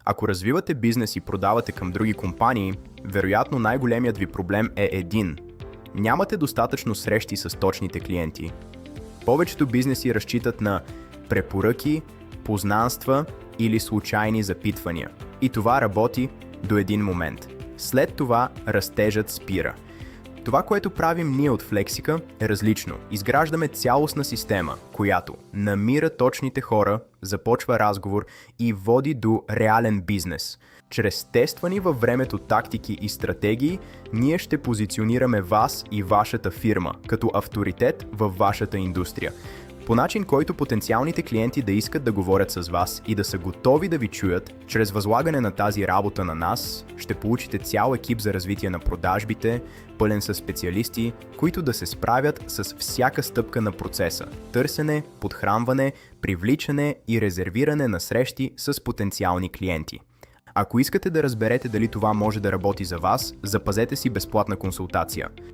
Ако развивате бизнес и продавате към други компании, вероятно най-големият ви проблем е един. Нямате достатъчно срещи с точните клиенти. Повечето бизнеси разчитат на препоръки, познанства или случайни запитвания. И това работи до един момент. След това растежът спира. Това, което правим ние от Flexica, е различно. Изграждаме цялостна система, която намира точните хора, започва разговор и води до реален бизнес. Чрез тествани във времето тактики и стратегии, ние ще позиционираме вас и вашата фирма като авторитет във вашата индустрия. По начин, който потенциалните клиенти да искат да говорят с вас и да са готови да ви чуят, чрез възлагане на тази работа на нас, ще получите цял екип за развитие на продажбите, пълен със специалисти, които да се справят с всяка стъпка на процеса – търсене, подхранване, привличане и резервиране на срещи с потенциални клиенти. Ако искате да разберете дали това може да работи за вас, запазете си безплатна консултация.